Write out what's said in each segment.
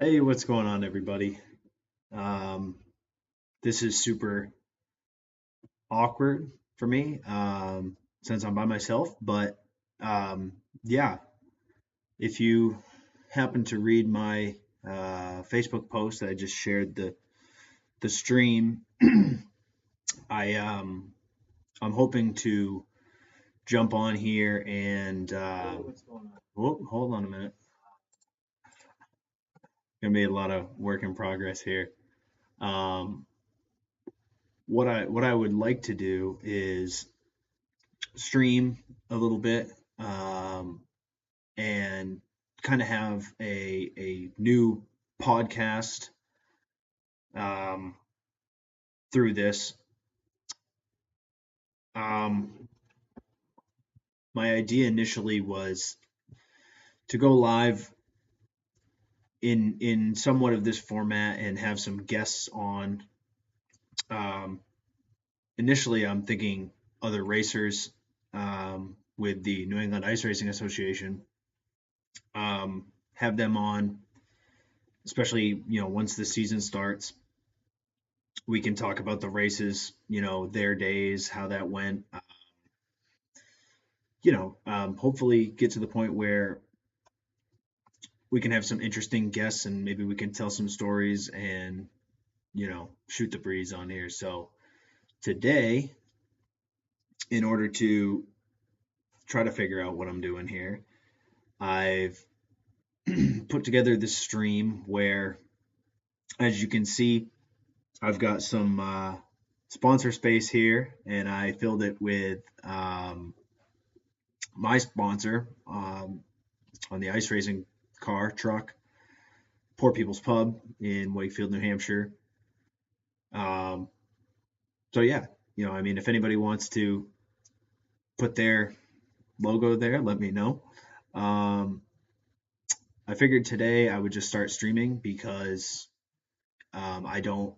Hey, what's going on, everybody? Um, this is super awkward for me since I'm by myself, but um, yeah, if you happen to read my Facebook post that I just shared the stream, I I'm hoping to jump on here and hold on a minute. Gonna be a lot of work in progress here. Um, what I would like to do is stream a little bit um, and kind of have a new podcast um, through this. Um, my idea initially was to go live in somewhat of this format and have some guests on. Um, Initially, I'm thinking other racers with the New England Ice Racing Association. Have them on, especially once the season starts. We can talk about the races, their days, how that went. Hopefully get to the point where we can have some interesting guests and maybe we can tell some stories and shoot the breeze on here. So today, in order to try to figure out what I'm doing here, I've put together this stream where, as you can see, I've got some sponsor space here, and I filled it with my sponsor on the ice racing car truck, Poor People's Pub in Wakefield, New Hampshire. Um, so yeah, I mean, if anybody wants to put their logo there, let me know. I figured today I would just start streaming because I don't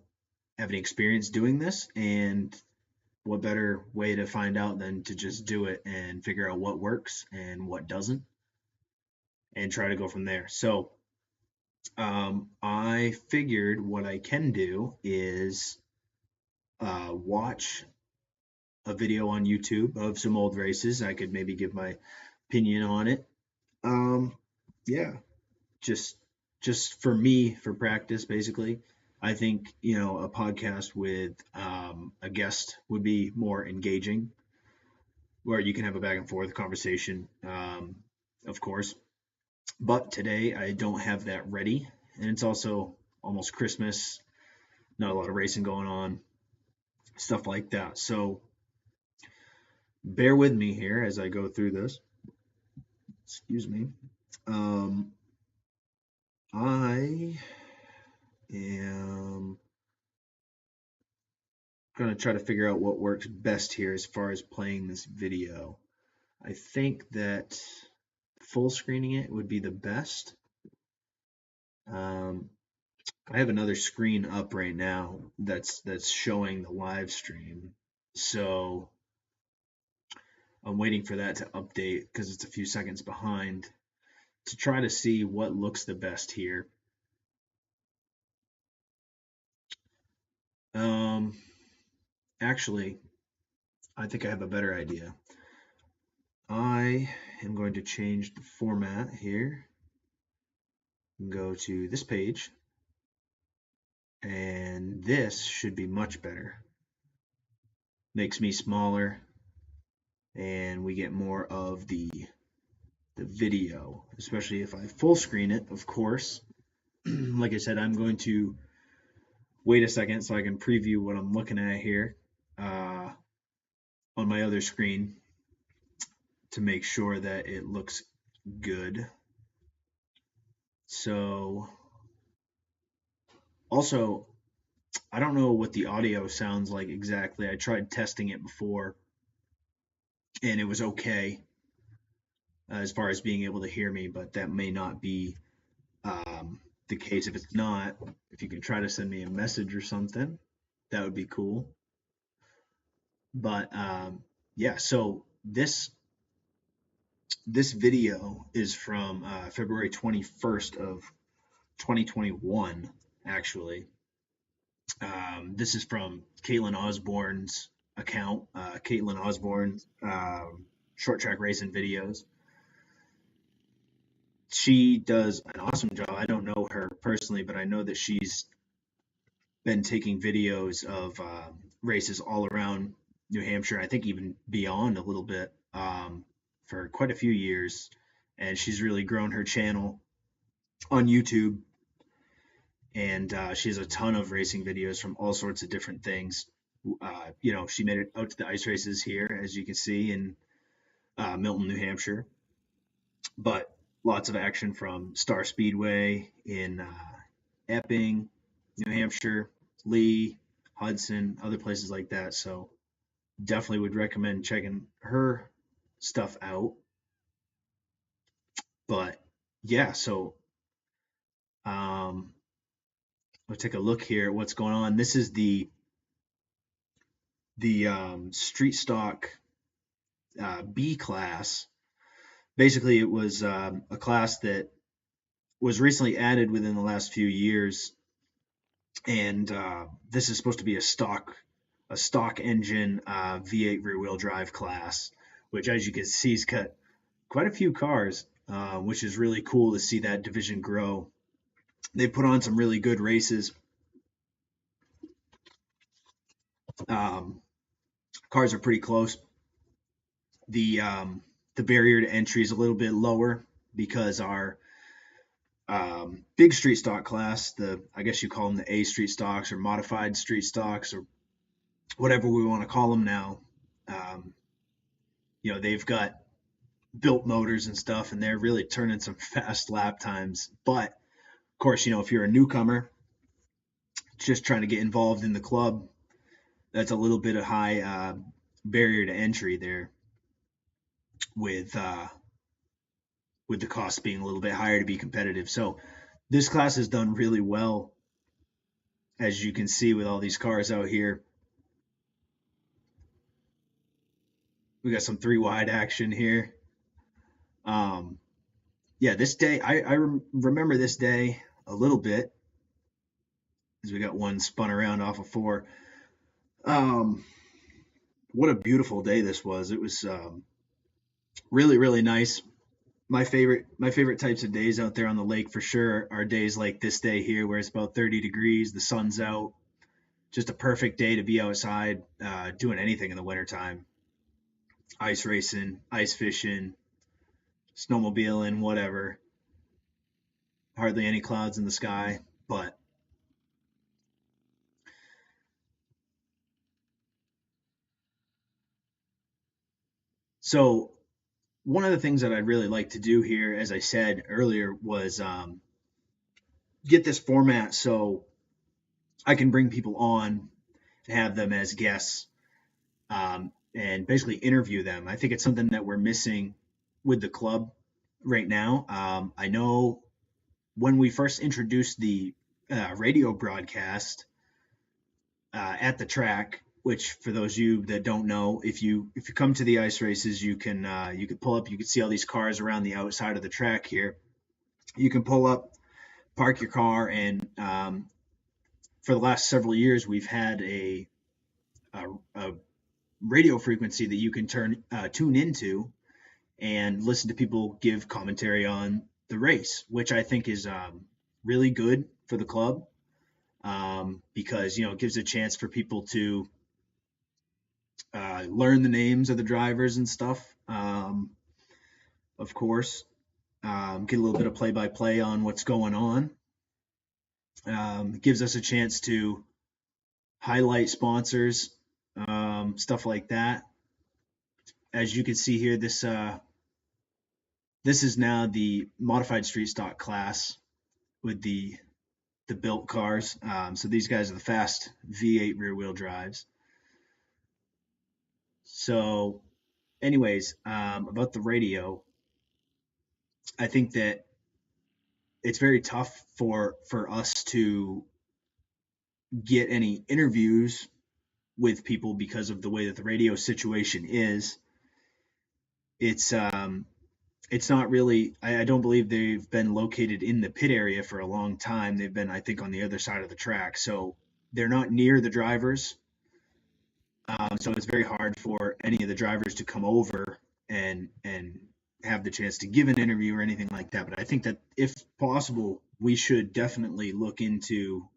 have any experience doing this, and what better way to find out than to just do it and figure out what works and what doesn't, and try to go from there. So I figured what I can do is watch a video on YouTube of some old races. I could maybe give my opinion on it. Um, yeah, just just for me for practice, basically. I think a podcast with a guest would be more engaging, where you can have a back and forth conversation, of course. But today I don't have that ready, and it's also almost Christmas. Not a lot of racing going on, stuff like that. So bear with me here as I go through this. Excuse me. Um, I am going to try to figure out what works best here as far as playing this video. I think that full screening it would be the best. Um, I have another screen up right now that's showing the live stream. So I'm waiting for that to update because it's a few seconds behind to try to see what looks the best here. Um, Actually, I think I have a better idea. I am going to change the format here. Go to this page, and this should be much better. Makes me smaller, and we get more of the video, especially if I full screen it, of course. Like I said, I'm going to wait a second so I can preview what I'm looking at here uh, on my other screen to make sure that it looks good. So, also, I don't know what the audio sounds like exactly. I tried testing it before, and it was okay as far as being able to hear me, but that may not be the case. If it's not, if you can try to send me a message or something, that would be cool. But yeah, so this video is from February 21st of 2021, actually. This is from Caitlin Osborne's account. Caitlin Osborne, short track racing videos. She does an awesome job. I don't know her personally, but I know that she's been taking videos of races all around New Hampshire. I think even beyond a little bit, for quite a few years, and she's really grown her channel on YouTube. And she has a ton of racing videos from all sorts of different things. She made it out to the ice races here, as you can see, in Milton, New Hampshire. But lots of action from Star Speedway in Epping, New Hampshire, Lee, Hudson, other places like that. So definitely would recommend checking her stuff out. But yeah, so we'll take a look here at what's going on. This is the street stock B class. Basically, it was a class that was recently added within the last few years, and this is supposed to be a stock engine V8 rear wheel drive class, which, as you can see, has got quite a few cars, which is really cool to see that division grow. They put on some really good races. Cars are pretty close. The barrier to entry is a little bit lower because our big street stock class, I guess you call them the A street stocks or modified street stocks or whatever we want to call them now. They've got built motors and stuff, and they're really turning some fast lap times. But of course, if you're a newcomer just trying to get involved in the club, that's a little bit of high barrier to entry there, with the cost being a little bit higher to be competitive. So this class has done really well, as you can see, with all these cars out here. We got some 3 wide action here. This day, I remember this day a little bit, as we got one spun around off of 4. What a beautiful day this was. It was really, really nice. My favorite types of days out there on the lake for sure are days like this day here, where it's about 30 degrees, the sun's out, just a perfect day to be outside doing anything in the wintertime. Ice racing, ice fishing, snowmobiling, whatever. Hardly any clouds in the sky, but so one of the things that I'd really like to do here, as I said earlier, was get this format so I can bring people on and have them as guests, and basically interview them. I think it's something that we're missing with the club right now. I know when we first introduced the radio broadcast at the track, which, for those of you that don't know, if you come to the ice races, you can pull up. You can see all these cars around the outside of the track here. You can pull up, park your car, and for the last several years, we've had a radio frequency that you can tune into and listen to people give commentary on the race, which I think is really good for the club, because it gives a chance for people to learn the names of the drivers and stuff. Of course, get a little bit of play-by-play on what's going on. It gives us a chance to highlight sponsors, stuff like that. As you can see here, this is now the modified street stock class with the built cars. So these guys are the fast V8 rear wheel drives. So anyways, about the radio, I think that it's very tough for us to get any interviews with people because of the way that the radio situation is. It's it's not really, I don't believe they've been located in the pit area for a long time. They've been, I think, on the other side of the track. So they're not near the drivers. So it's very hard for any of the drivers to come over and have the chance to give an interview or anything like that. But I think that if possible, we should definitely look into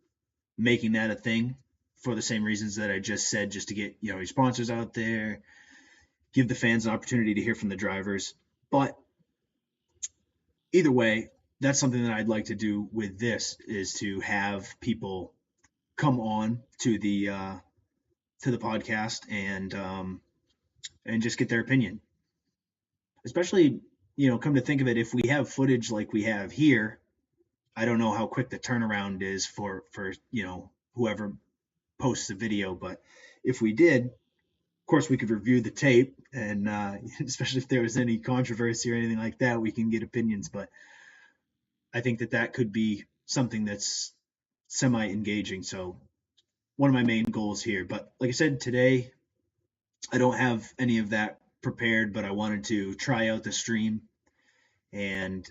making that a thing for the same reasons that I just said, just to get your sponsors out there, give the fans an opportunity to hear from the drivers. But either way, that's something that I'd like to do with this, is to have people come on to the podcast and just get their opinion. Especially, come to think of it, if we have footage like we have here, I don't know how quick the turnaround is for whoever posts the video, but if we did, of course, we could review the tape, and especially if there was any controversy or anything like that, we can get opinions. But I think that that could be something that's semi engaging. So one of my main goals here. But like I said, today I don't have any of that prepared, but I wanted to try out the stream and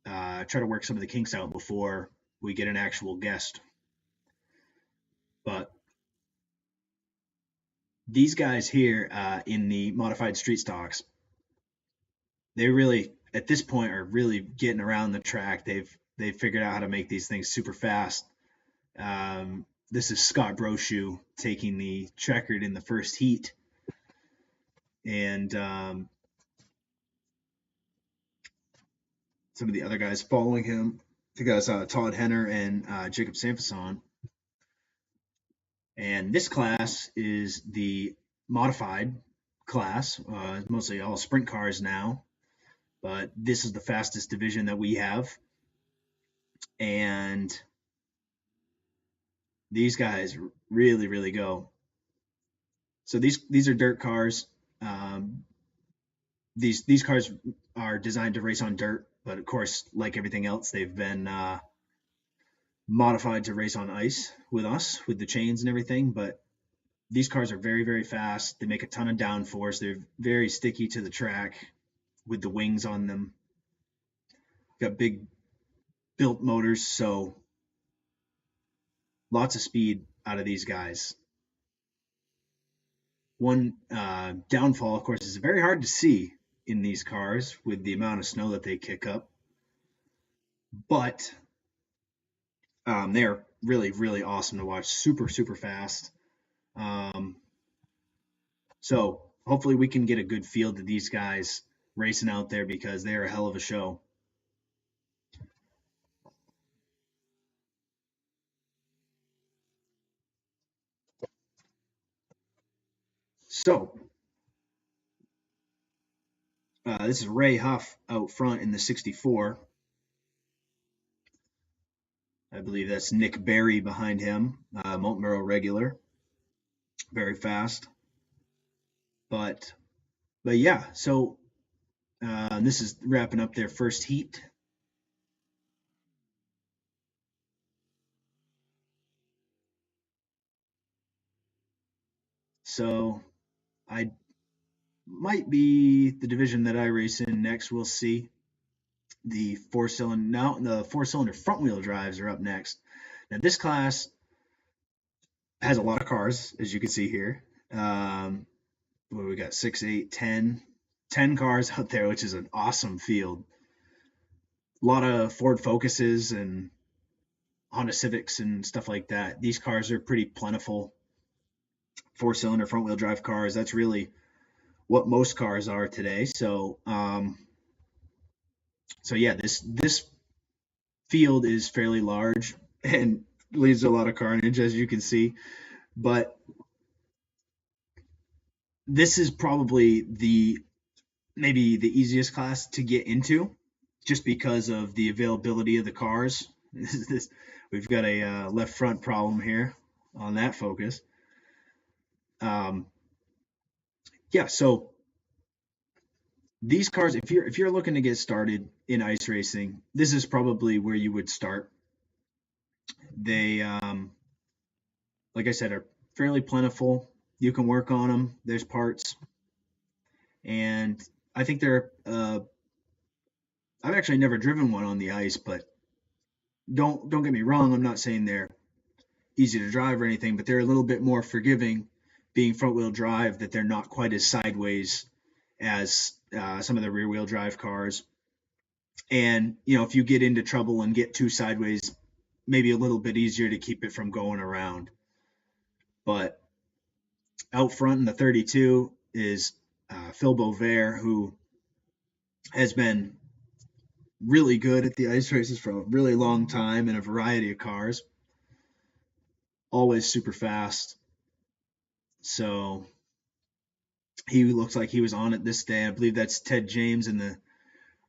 try to work some of the kinks out before we get an actual guest. But these guys here in the modified street stocks, they really, at this point, are really getting around the track. They've figured out how to make these things super fast. This is Scott Brochu taking the checkered in the first heat, and some of the other guys following him. I think that's Todd Henner and Jacob Sampson. And this class is the modified class, mostly all sprint cars now, but this is the fastest division that we have. And these guys really, really go. So these are dirt cars. These cars are designed to race on dirt, but of course, like everything else, they've been modified to race on ice with us, with the chains and everything. But these cars are very, very fast. They make a ton of downforce. They're very sticky to the track with the wings on them. Got big built motors, so lots of speed out of these guys. One downfall, of course, is very hard to see in these cars with the amount of snow that they kick up. But they're really, really awesome to watch. Super, super fast. So hopefully we can get a good field of these guys racing out there, because they're a hell of a show. So this is Ray Huff out front in the 64. I believe that's Nick Berry behind him, Molten Barrel regular, very fast. But yeah, so this is wrapping up their first heat. So I might be the division that I race in next. We'll see. The four-cylinder front wheel drives are up next. Now this class has a lot of cars, as you can see here. We got 6, 8, 10 cars out there, which is an awesome field. A lot of Ford Focuses and Honda Civics and stuff like that. These cars are pretty plentiful. Four-cylinder front wheel drive cars. That's really what most cars are today. So yeah, this field is fairly large and leaves a lot of carnage, as you can see. But this is probably maybe the easiest class to get into, just because of the availability of the cars. We've got a left front problem here on that Focus. Yeah, so these cars, if you're looking to get started in ice racing, this is probably where you would start. They, like I said, are fairly plentiful. You can work on them. There's parts, and I think they're I've actually never driven one on the ice, but don't get me wrong. I'm not saying they're easy to drive or anything, but they're a little bit more forgiving, being front wheel drive. That they're not quite as sideways as some of the rear wheel drive cars. And if you get into trouble and get too sideways, maybe a little bit easier to keep it from going around. But out front in the 32 is Phil Bovair, who has been really good at the ice races for a really long time in a variety of cars. Always super fast. So he looks like he was on it this day. I believe that's Ted James in the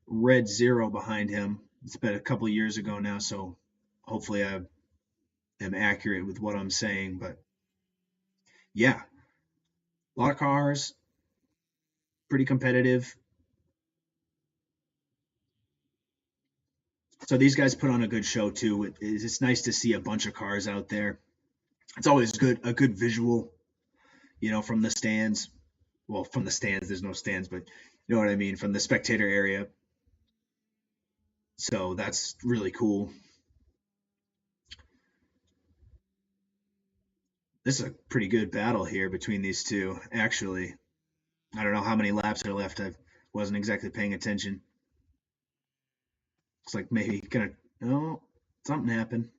red zero behind him. It's been a couple of years ago now, so hopefully I am accurate with what I'm saying. But yeah, a lot of cars, pretty competitive. So these guys put on a good show too. It's nice to see a bunch of cars out there. It's always a good visual, from the stands. Well, from the stands, there's no stands, but you know what I mean, from the spectator area. So that's really cool. This is a pretty good battle here between these two, actually. I don't know how many laps are left. I wasn't exactly paying attention. Looks like maybe oh, something happened.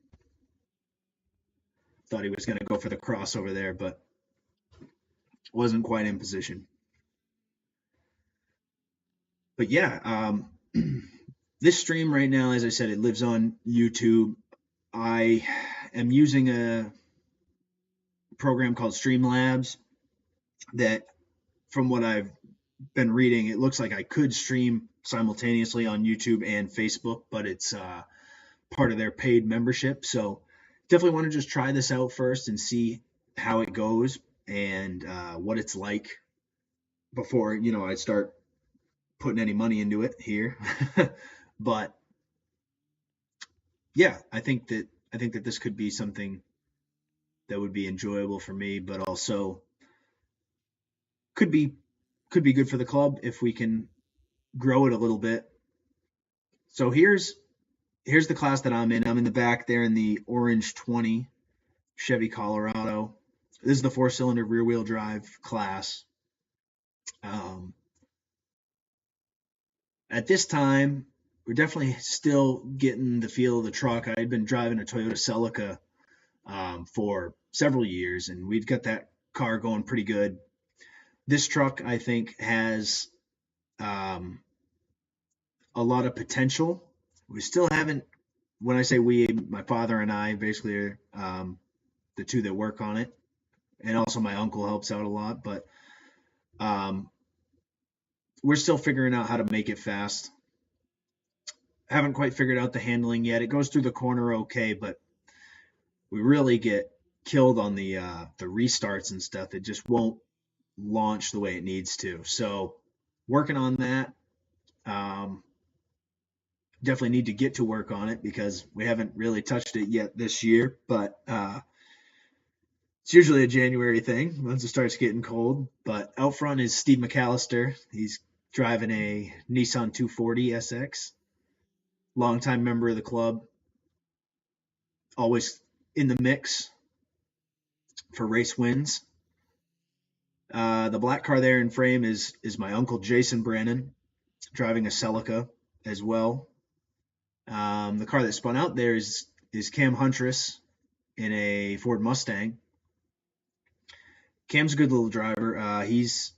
Thought he was gonna go for the crossover there, but wasn't quite in position. But yeah, this stream right now, as I said, it lives on YouTube. I am using a program called Streamlabs that, from what I've been reading, it looks like I could stream simultaneously on YouTube and Facebook, but it's part of their paid membership. So definitely want to just try this out first and see how it goes and what it's like before I start putting any money into it here. But yeah, I think that this could be something that would be enjoyable for me, but also could be good for the club if we can grow it a little bit. So here's the class that I'm in. I'm in the back there in the orange 20 Chevy Colorado. This is the 4-cylinder rear wheel drive class. At this time, we're definitely still getting the feel of the truck. I had been driving a Toyota Celica for several years, and we've got that car going pretty good. This truck, I think, has a lot of potential. We still haven't, when I say we, my father and I basically are the two that work on it, and also my uncle helps out a lot, but we're still figuring out how to make it fast. Haven't quite figured out the handling yet. It goes through the corner okay, but we really get killed on the restarts and stuff. It just won't launch the way it needs to. So working on that. Definitely need to get to work on it because we haven't really touched it yet this year. But it's usually a January thing once it starts getting cold. But out front is Steve McAllister. He's driving a Nissan 240 SX. Longtime member of the club. Always in the mix for race wins. The black car there in frame is my uncle Jason Brannan, driving a Celica as well. The car that spun out there is Cam Huntress in a Ford Mustang. Cam's a good little driver. He's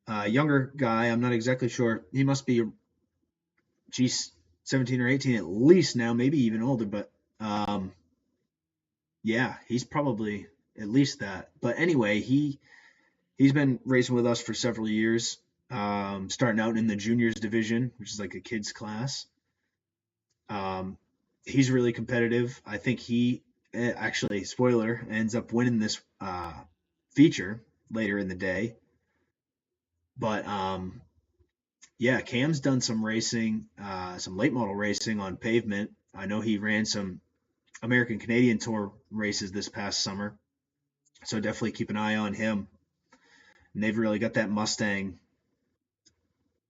a younger guy. I'm not exactly sure. He must be, 17 or 18 at least now, maybe even older. But yeah, he's probably at least that. But anyway, he's been racing with us for several years, starting out in the juniors division, which is like a kids class. He's really competitive. I think he actually, spoiler, ends up winning this feature later in the day. But yeah, Cam's done some racing, some late model racing on pavement. I know he ran some American Canadian Tour races this past summer, so definitely keep an eye on him. And they've really got that Mustang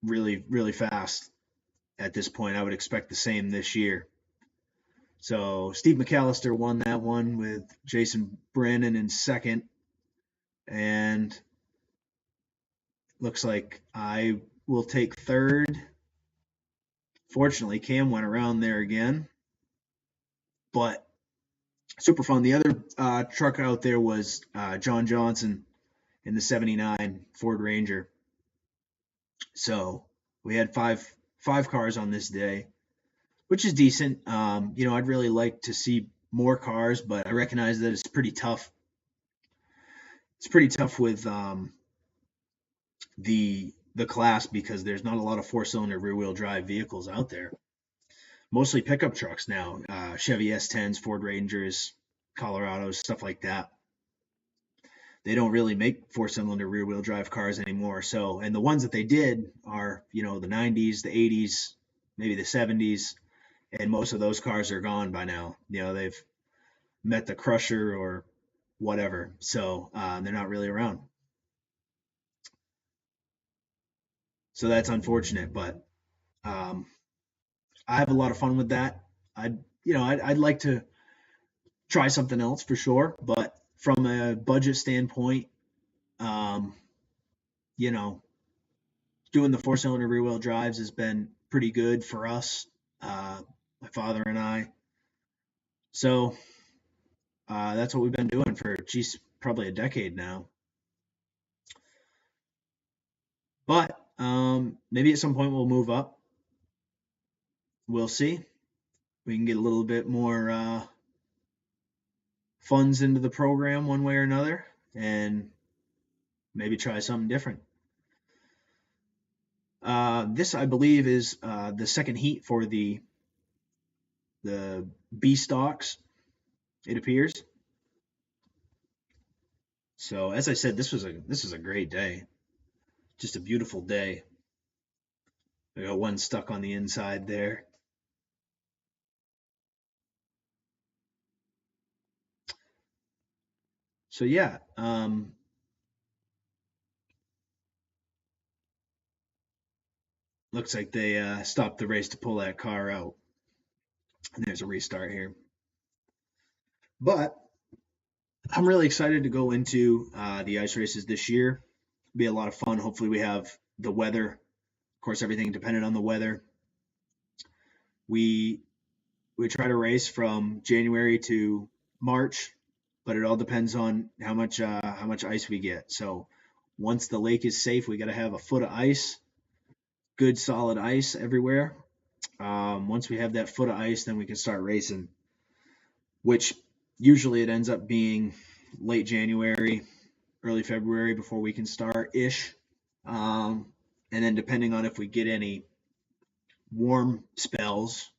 really, really fast. at this point. I would expect the same this year. So Steve McAllister won that one with Jason Brannan in second, and looks like I will take third. Fortunately, Cam went around there again, but super fun. The other truck out there was John Johnson in the '79 Ford Ranger. So we had five cars on this day, which is decent. I'd really like to see more cars, but I recognize that it's pretty tough. It's pretty tough with the class because there's not a lot of four-cylinder rear-wheel drive vehicles out there. Mostly pickup trucks now, Chevy S10s, Ford Rangers, Colorados, stuff like that. They don't really make four-cylinder rear-wheel drive cars anymore. So, and the ones that they did are, the 90s, the 80s, maybe the 70s, and most of those cars are gone by now. They've met the crusher or whatever, so they're not really around. So that's unfortunate, but I have a lot of fun with that. I'd like to try something else for sure, but from a budget standpoint, um, you know, doing the four-cylinder rear-wheel drives has been pretty good for us, my father and I. So that's what we've been doing for, geez, probably a decade now. But maybe at some point we'll move up. We'll see. We can get a little bit more funds into the program one way or another, and maybe try something different. This, I believe, is the second heat for the B stocks. It appears. So, as I said, this was a great day. Just a beautiful day. I got one stuck on the inside there. So yeah, looks like they stopped the race to pull that car out. And there's a restart here. But I'm really excited to go into the ice races this year. It'll be a lot of fun. Hopefully, we have the weather. Of course, everything dependent on the weather. We try to race from January to March, but it all depends on how much ice we get. So once the lake is safe, we got to have a foot of ice, good solid ice everywhere. Once we have that foot of ice, then we can start racing, which usually it ends up being late January, early February before we can start ish. And then depending on if we get any warm spells,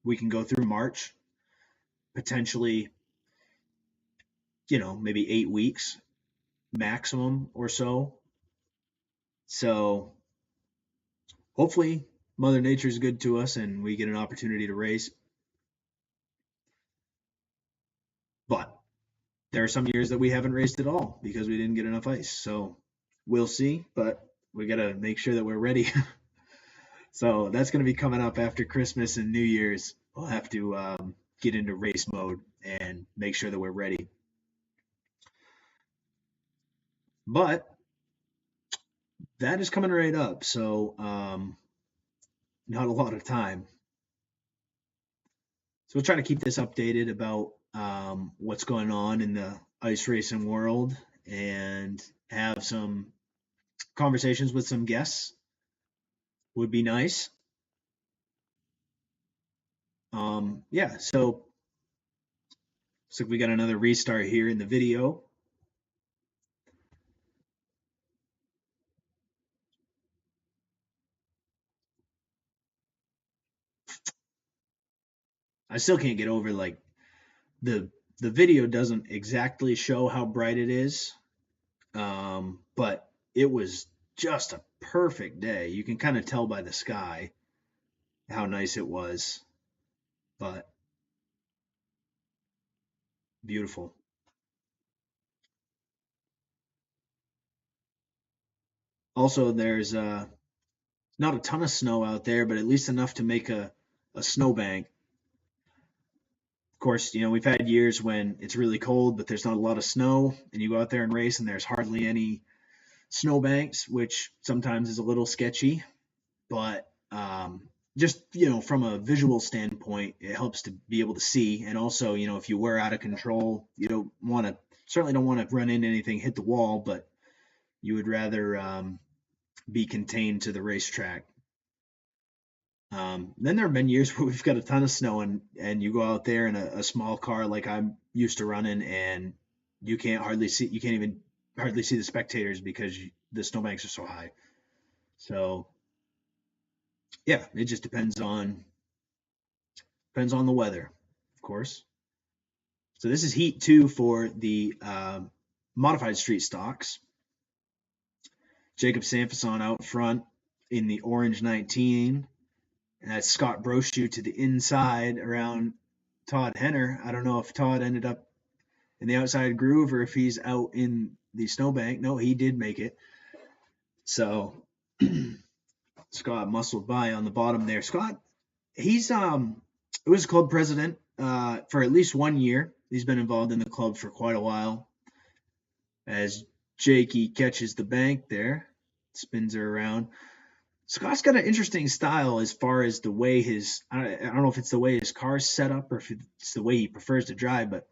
we can go through March, potentially, maybe 8 weeks maximum or so. So hopefully Mother Nature is good to us and we get an opportunity to race. But there are some years that we haven't raced at all because we didn't get enough ice. So we'll see, but we got to make sure that we're ready. So that's going to be coming up after Christmas and New Year's. We'll have to get into race mode and make sure that we're ready. But that is coming right up. So not a lot of time. So we'll try to keep this updated about what's going on in the ice racing world and have some conversations with some guests. Would be nice. Yeah, so looks like we got another restart here in the video. I still can't get over like the video doesn't exactly show how bright it is, but it was just a perfect day. You can kind of tell by the sky how nice it was, but beautiful. Also, there's not a ton of snow out there, but at least enough to make a snowbank. Of course, we've had years when it's really cold, but there's not a lot of snow, and you go out there and race, and there's hardly any snowbanks, which sometimes is a little sketchy. But just from a visual standpoint, it helps to be able to see. And also, if you were out of control, you certainly don't want to run into anything, hit the wall, but you would rather be contained to the racetrack. Then there have been years where we've got a ton of snow, and you go out there in a small car like I'm used to running, and you can't even hardly see the spectators because the snowbanks are so high. So yeah, it just depends on the weather, of course. So this is heat 2 for the modified street stocks. Jacob Sanfison out front in the orange 19. And that's Scott Brochu to the inside around Todd Henner. I don't know if Todd ended up in the outside groove or if he's out in the snowbank. No, he did make it. So Scott muscled by on the bottom there. Scott, he's was club president for at least 1 year. He's been involved in the club for quite a while. As Jakey catches the bank there, spins her around. Scott's got an interesting style as far as the way I don't know if it's the way his car's set up or if it's the way he prefers to drive, but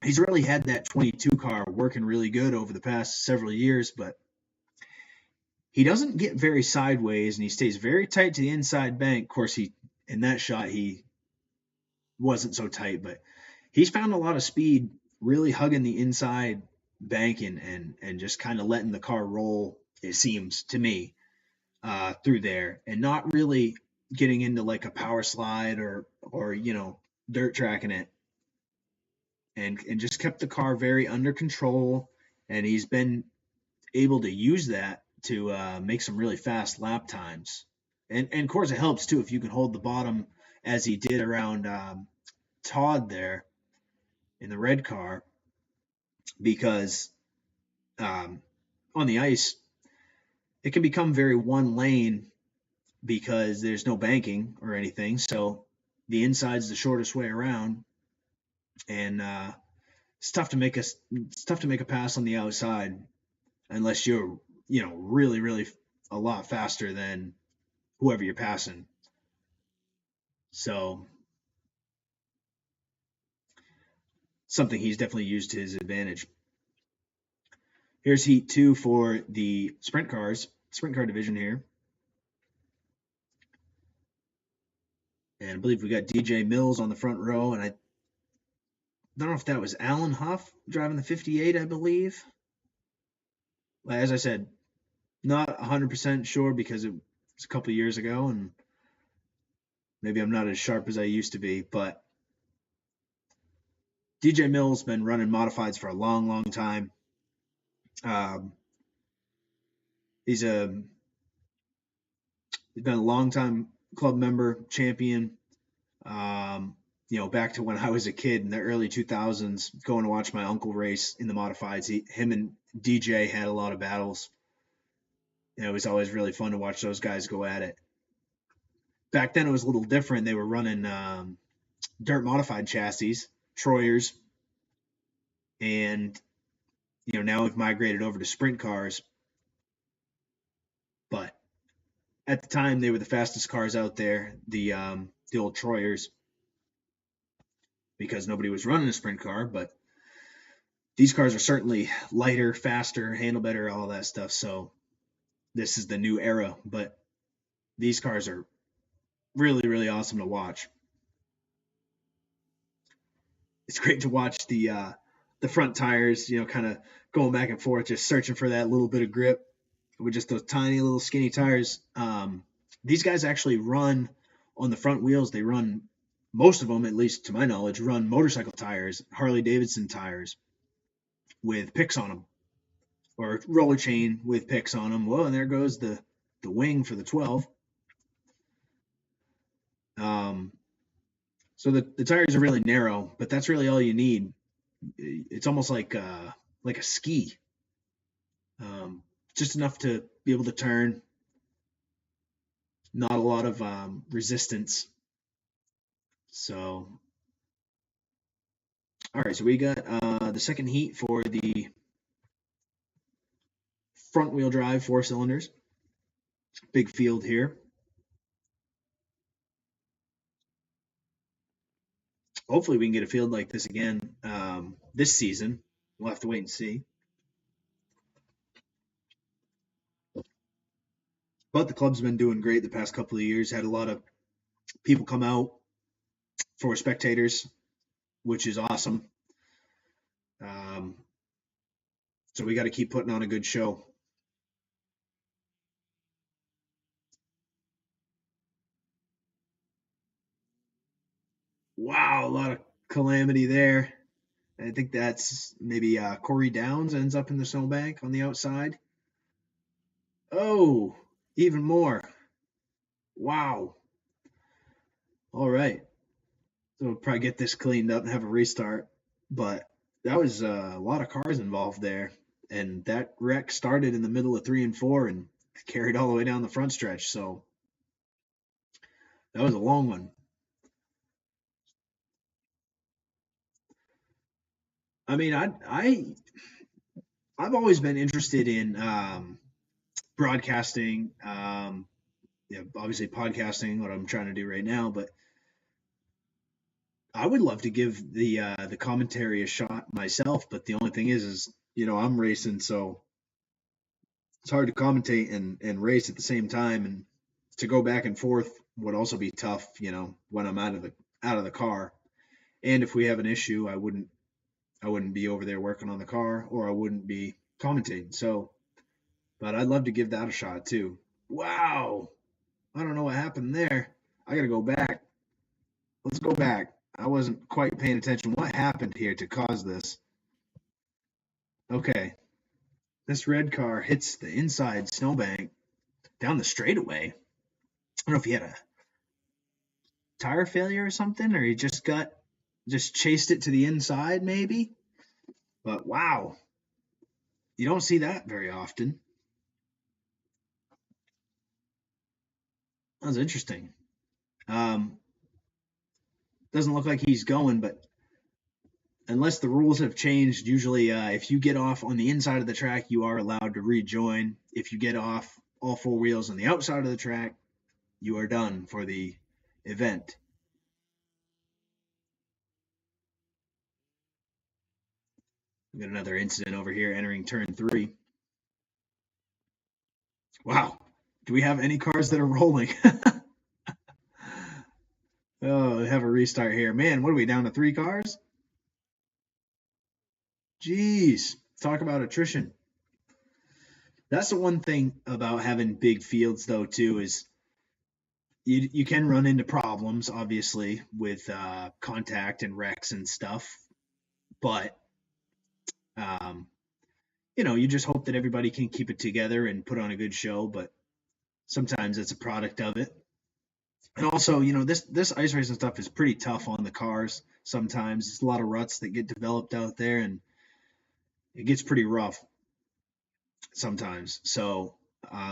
he's really had that 22 car working really good over the past several years, but he doesn't get very sideways and he stays very tight to the inside bank. Of course, in that shot, he wasn't so tight, but he's found a lot of speed really hugging the inside bank and just kind of letting the car roll, it seems to me. Through there and not really getting into like a power slide or dirt tracking it and just kept the car very under control, and he's been able to use that to make some really fast lap times, and of course it helps too if you can hold the bottom as he did around Todd there in the red car, because on the ice it can become very one lane because there's no banking or anything. So the inside's the shortest way around, and it's tough to make a pass on the outside unless you're really really a lot faster than whoever you're passing. So something he's definitely used to his advantage. Here's heat 2 for the sprint car division here. And I believe we got DJ Mills on the front row, and I don't know if that was Alan Huff driving the 58, I believe. As I said, not 100% sure because it was a couple of years ago, and maybe I'm not as sharp as I used to be, but DJ Mills been running modifieds for a long, long time. He's been a long time club member, champion. Back to when I was a kid in the early 2000s, going to watch my uncle race in the modifieds. Him and DJ had a lot of battles. It was always really fun to watch those guys go at it. Back then it was a little different. They were running dirt modified chassis, Troyers, and now we've migrated over to sprint cars. But at the time, they were the fastest cars out there, the old Troyers, because nobody was running a sprint car. But these cars are certainly lighter, faster, handle better, all that stuff. So this is the new era. But these cars are really, really awesome to watch. It's great to watch the front tires, kind of going back and forth, just searching for that little bit of grip with just those tiny little skinny tires. These guys actually run on the front wheels. They run, most of them, at least to my knowledge, run motorcycle tires, Harley Davidson tires with picks on them, or roller chain with picks on them. Well, and there goes the wing for the 12. So the tires are really narrow, but that's really all you need. It's almost like a ski, just enough to be able to turn. not a lot of resistance. So, all right, so we got the second heat for the front wheel drive 4 cylinders. Big field here. Hopefully we can get a field like this again this season. We'll have to wait and see. But the club's been doing great the past couple of years. Had a lot of people come out for spectators, which is awesome. Um, so we got to keep putting on a good show. Wow, a lot of calamity there. I think that's maybe Corey Downs ends up in the snowbank on the outside. Oh, even more. Wow. All right. So we'll probably get this cleaned up and have a restart. But that was a lot of cars involved there. And that wreck started in the middle of 3 and 4 and carried all the way down the front stretch. So that was a long one. I mean, I've always been interested in broadcasting. Yeah, obviously podcasting, what I'm trying to do right now, but I would love to give the commentary a shot myself. But the only thing is I'm racing, so it's hard to commentate and race at the same time, and to go back and forth would also be tough. When I'm out of the car, and if we have an issue, I wouldn't be over there working on the car, or I wouldn't be commentating. So, but I'd love to give that a shot too. Wow, I don't know what happened there. I gotta go back. Let's go back. I wasn't quite paying attention. What happened here to cause this? Okay, this red car hits the inside snowbank down the straightaway. I don't know if he had a tire failure or something, or he just chased it to the inside maybe. But wow, you don't see that very often. That was interesting. Um, doesn't look like he's going, but unless the rules have changed, usually if you get off on the inside of the track, you are allowed to rejoin. If you get off all 4 wheels on the outside of the track, you are done for the event. We got another incident over here entering turn 3. Wow. Do we have any cars that are rolling? Oh, have a restart here. Man, what are we down to 3 cars? Jeez. Talk about attrition. That's the one thing about having big fields, though, too, is you can run into problems, obviously, with contact and wrecks and stuff. But, um, you just hope that everybody can keep it together and put on a good show. But sometimes it's a product of it. And also, this ice racing stuff is pretty tough on the cars sometimes. There's a lot of ruts that get developed out there, and it gets pretty rough sometimes. So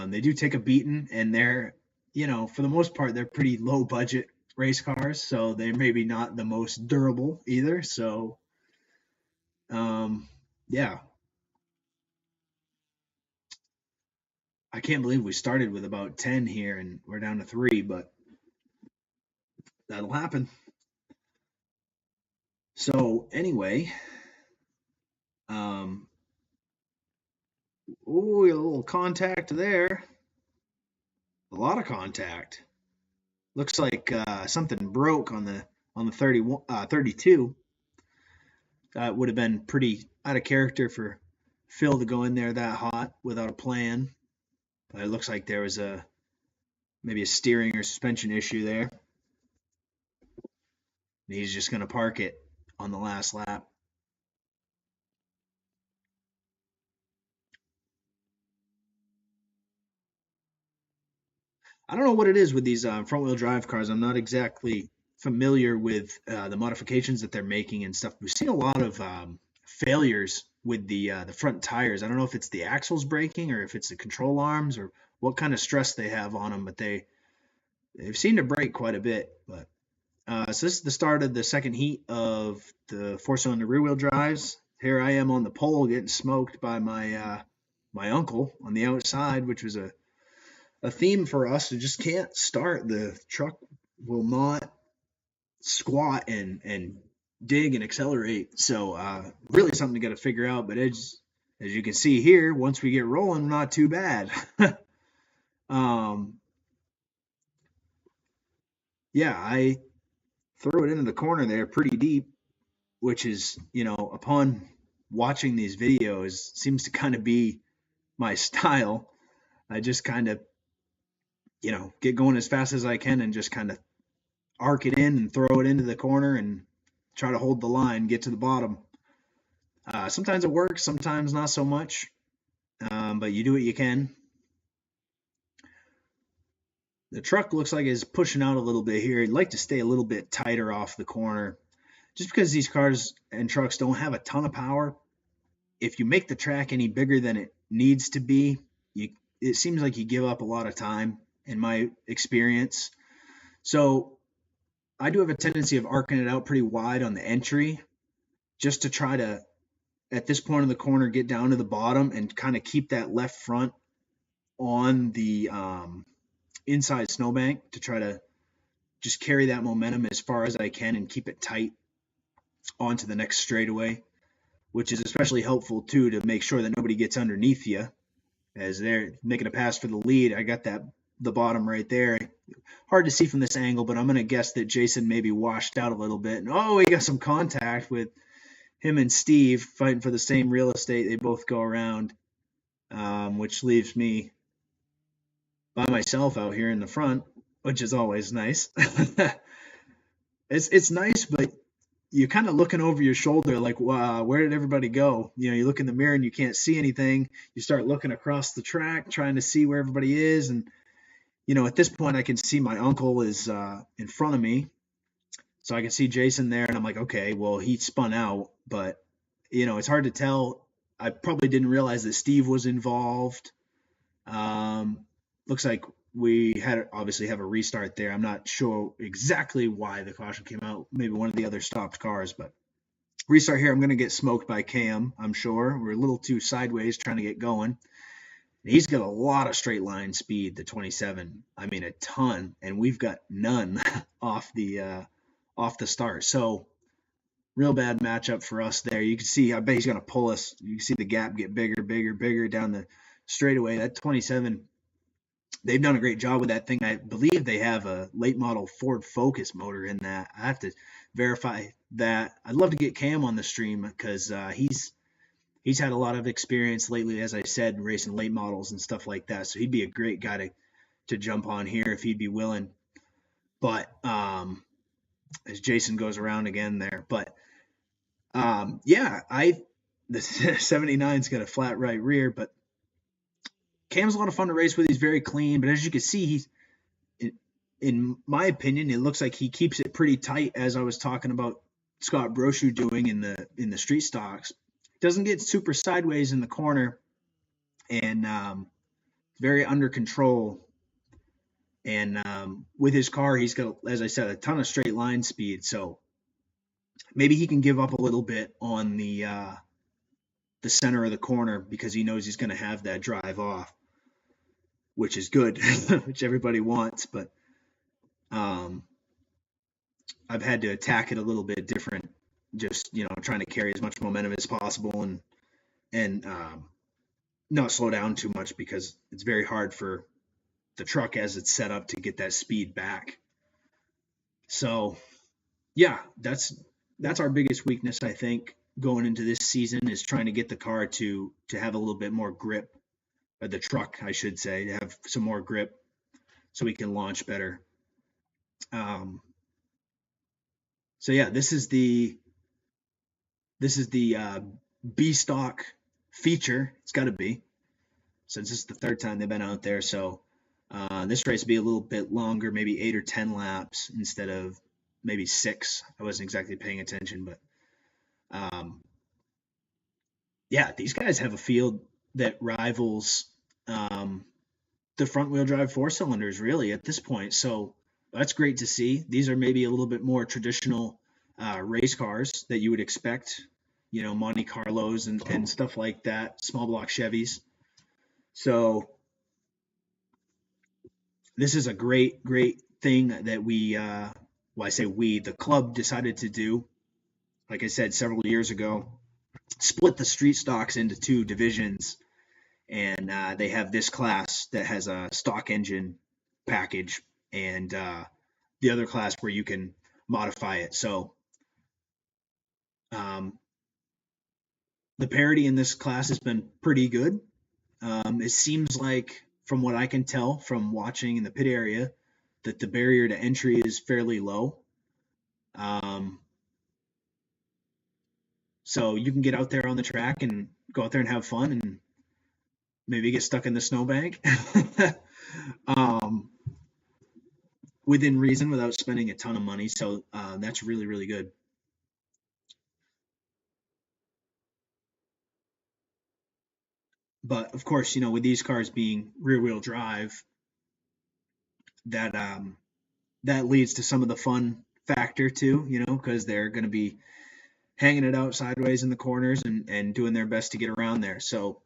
they do take a beating, and they're, for the most part, they're pretty low budget race cars. So they're maybe not the most durable either. So, yeah, I can't believe we started with about 10 here and we're down to 3, but that'll happen. So anyway, ooh, a little contact there. A lot of contact. Looks like something broke on the 32. It would have been pretty out of character for Phil to go in there that hot without a plan. But it looks like there was maybe a steering or suspension issue there. And he's just going to park it on the last lap. I don't know what it is with these front-wheel drive cars. I'm not exactly familiar with the modifications that they're making and stuff. We've seen a lot of failures with the front tires. I don't know if it's the axles breaking or if it's the control arms or what kind of stress they have on them, but they've seemed to break quite a bit. But so this is the start of the second heat of the four-cylinder rear-wheel drives. Here I am on the pole getting smoked by my uncle on the outside, which was a theme for us. It just can't start. The truck will not squat and dig and accelerate. So really something to got to figure out. But as you can see here, once we get rolling, not too bad. um, yeah, I throw it into the corner there pretty deep, which is, upon watching these videos, seems to kind of be my style. I just kind of, get going as fast as I can and just kind of arc it in and throw it into the corner and try to hold the line, get to the bottom. Sometimes it works, sometimes not so much, but you do what you can. The truck looks like it's pushing out a little bit here. I'd like to stay a little bit tighter off the corner, just because these cars and trucks don't have a ton of power. If you make the track any bigger than it needs to be, it seems like you give up a lot of time, in my experience. So I do have a tendency of arcing it out pretty wide on the entry, just to try to, at this point in the corner, get down to the bottom and kind of keep that left front on the inside snowbank, to try to just carry that momentum as far as I can and keep it tight onto the next straightaway, which is especially helpful too to make sure that nobody gets underneath you as they're making a pass for the lead. I got the bottom right there. Hard to see from this angle, but I'm going to guess that Jason maybe washed out a little bit. And we got some contact with him and Steve fighting for the same real estate. They both go around, which leaves me by myself out here in the front, which is always nice. It's nice, but you're kind of looking over your shoulder like, wow, where did everybody go? You look in the mirror and you can't see anything. You start looking across the track, trying to see where everybody is. And, at this point, I can see my uncle is in front of me. So I can see Jason there, and I'm like, okay, well, he spun out. But, it's hard to tell. I probably didn't realize that Steve was involved. Looks like we obviously have a restart there. I'm not sure exactly why the caution came out. Maybe one of the other stopped cars, but restart here. I'm going to get smoked by Cam, I'm sure. We're a little too sideways trying to get going. He's got a lot of straight line speed, the 27. I mean, a ton, and we've got none off the start. So real bad matchup for us there. You can see, I bet he's going to pull us. You can see the gap get bigger down the straightaway. That 27, they've done a great job with that thing. I believe they have a late model Ford Focus motor in that. I have to verify that. I'd love to get Cam on the stream because he's had a lot of experience lately, as I said, racing late models and stuff like that. So he'd be a great guy to jump on here if he'd be willing. But as Jason goes around again there, but the 79's got a flat right rear, but Cam's a lot of fun to race with. He's very clean, but as you can see, he's, in my opinion, it looks like he keeps it pretty tight, as I was talking about Scott Brochu doing in the street stocks. Doesn't get super sideways in the corner, and very under control. And with his car, he's got, as I said, a ton of straight line speed. So maybe he can give up a little bit on the center of the corner because he knows he's going to have that drive off, which is good, which everybody wants. But I've had to attack it a little bit different, just, trying to carry as much momentum as possible and not slow down too much, because it's very hard for the truck as it's set up to get that speed back. So yeah, that's our biggest weakness, I think, going into this season, is trying to get the car to have a little bit more grip, or the truck, I should say, to have some more grip so we can launch better. So yeah, this is the B stock feature. It's got to be, since this is the third time they've been out there. So this race will be a little bit longer, maybe 8 or 10 laps instead of maybe 6. I wasn't exactly paying attention, but yeah, these guys have a field that rivals the front wheel drive 4-cylinders really at this point. So That's great to see. These are maybe a little bit more traditional race cars that you would expect, Monte Carlos and stuff like that, small block Chevys. So this is a great, great thing that well, I say we, the club decided to do. Like I said, several years ago, split the street stocks into two divisions, and they have this class that has a stock engine package, and the other class where you can modify it. So um, the parity in this class has been pretty good. It seems like, from what I can tell from watching in the pit area, that the barrier to entry is fairly low. Um, so you can get out there on the track and go out there and have fun and maybe get stuck in the snowbank um, within reason without spending a ton of money. So that's really, really good. But of course, with these cars being rear wheel drive, that that leads to some of the fun factor too, because they're going to be hanging it out sideways in the corners and doing their best to get around there. So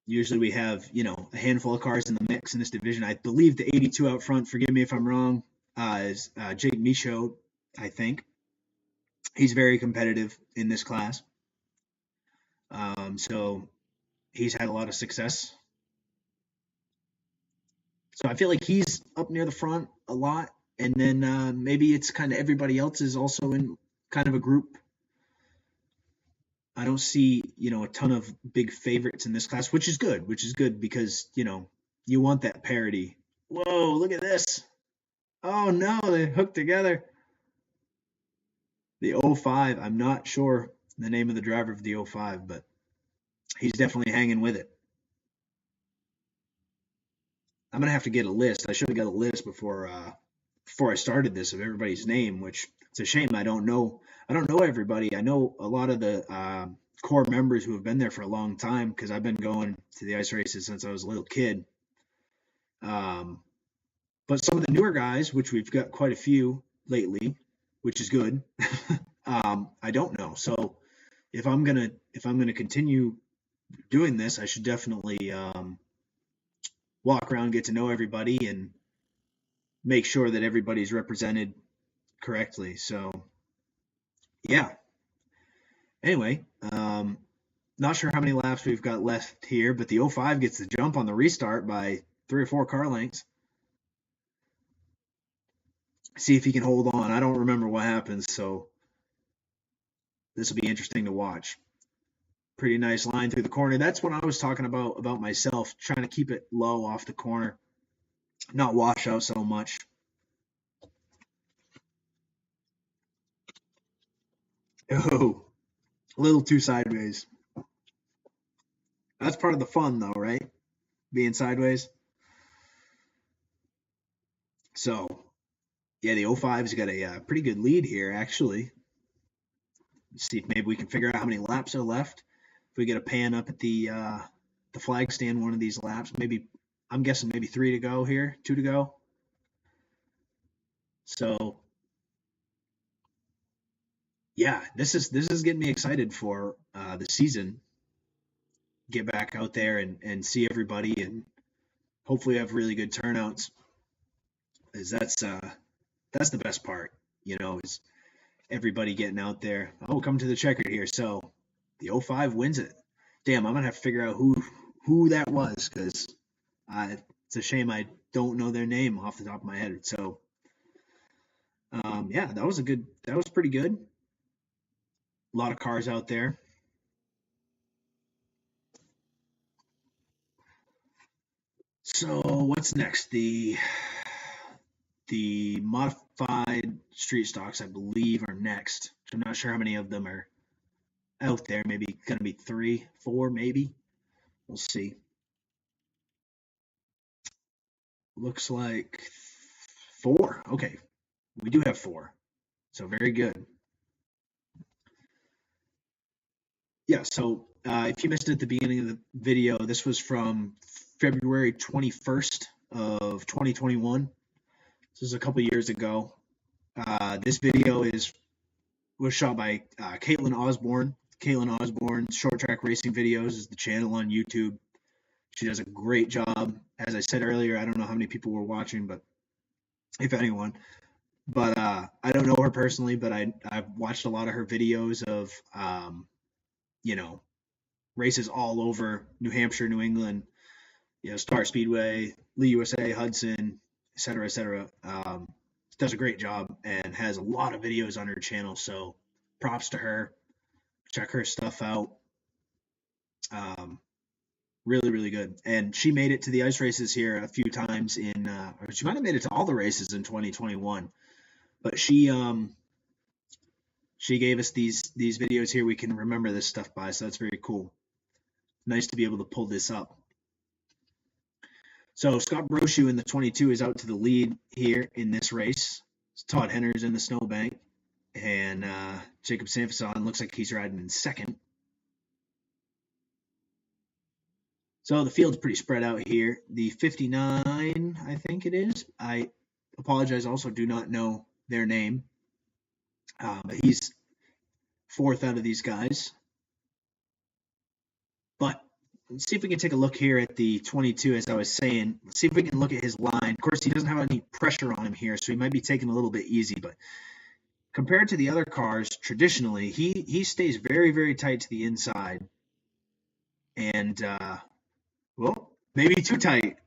usually we have, a handful of cars in the mix in this division. I believe the 82 out front, forgive me if I'm wrong, is Jake Michaud, I think. He's very competitive in this class. So he's had a lot of success. So I feel like he's up near the front a lot. And then maybe it's kind of everybody else is also in kind of a group. I don't see, a ton of big favorites in this class, which is good because, you want that parity. Whoa, look at this. Oh no, they hooked together. The '05. I'm not sure the name of the driver of the '05, but he's definitely hanging with it. I'm gonna have to get a list. I should have got a list before I started this of everybody's name, which it's a shame I don't know. I don't know everybody. I know a lot of the core members who have been there for a long time because I've been going to the ice races since I was a little kid. Um, but some of the newer guys, which we've got quite a few lately, which is good. I don't know. So if I'm gonna continue doing this, I should definitely walk around, get to know everybody, and make sure that everybody's represented correctly. So yeah. Anyway, not sure how many laps we've got left here, but the '05 gets the jump on the restart by 3 or 4 car lengths. See if he can hold on. I don't remember what happens, so this will be interesting to watch. Pretty nice line through the corner. That's what I was talking about myself, trying to keep it low off the corner, not wash out so much. Oh, a little too sideways. That's part of the fun, though, right? Being sideways. So, yeah, the '05's got a pretty good lead here, actually. Let's see if maybe we can figure out how many laps are left. If we get a pan up at the flag stand one of these laps, maybe I'm guessing maybe 3 to go here, 2 to go. So, yeah, this is getting me excited for the season. Get back out there and see everybody, and hopefully have really good turnouts. Is that's the best part, is everybody getting out there. Oh, come to the checkered here. So the '05 wins it. Damn, I'm gonna have to figure out who that was because it's a shame I don't know their name off the top of my head. So yeah, that was pretty good. A lot of cars out there. So what's next? The modified street stocks, I believe, are next. I'm not sure how many of them are out there. Maybe gonna be 3, 4, maybe. We'll see. Looks like 4. Okay, we do have 4. So very good. If you missed it at the beginning of the video, this was from February 21st of 2021. This was a couple years ago. This video was shot by Caitlin Osborne. Caitlin Osborne Short Track Racing Videos is the channel on YouTube. She does a great job. As I said earlier, I don't know how many people were watching, but if anyone. But I don't know her personally, but I've watched a lot of her videos of races all over New Hampshire, New England, Star Speedway, Lee USA, Hudson, et cetera, et cetera. Does a great job and has a lot of videos on her channel. So props to her. Check her stuff out. Really, really good. And she made it to the ice races here a few times or she might have made it to all the races in 2021. But she gave us these videos here we can remember this stuff by, so that's very cool. Nice to be able to pull this up. So Scott Brochu in the 22 is out to the lead here in this race. Todd Henner's in the snowbank, and Jacob Sanfison looks like he's riding in second. So the field's pretty spread out here. The 59, I think it is. I apologize, also do not know their name. But he's fourth out of these guys. But let's see if we can take a look here at the 22, as I was saying. Let's see if we can look at his line. Of course, he doesn't have any pressure on him here, so he might be taking a little bit easy. But compared to the other cars, traditionally, he stays very, very tight to the inside. And, well, maybe too tight.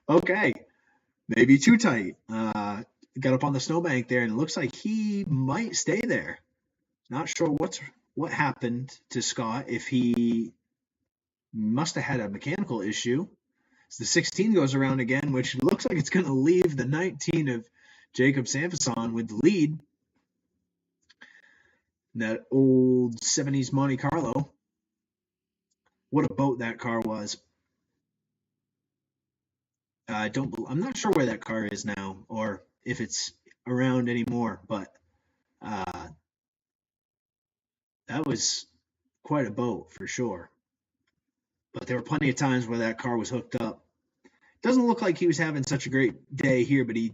Okay, maybe too tight. Got up on the snowbank there, and it looks like he might stay there. Not sure what happened to Scott, if he must have had a mechanical issue. So the 16 goes around again, which looks like it's going to leave the 19 of Jacob Sanfison with the lead. That old 70s Monte Carlo. What a boat that car was. I'm not sure where that car is now, or if it's around anymore, but that was quite a boat for sure. But there were plenty of times where that car was hooked up. Doesn't look like he was having such a great day here, but he,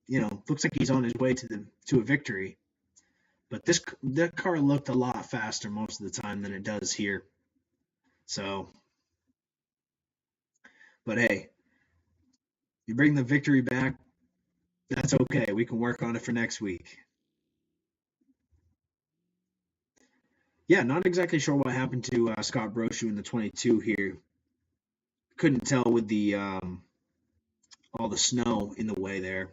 looks like he's on his way to a victory. But that car looked a lot faster most of the time than it does here. So, but hey, you bring the victory back, that's okay. We can work on it for next week. Yeah, not exactly sure what happened to Scott Brochu in the 22 here. Couldn't tell with the all the snow in the way there.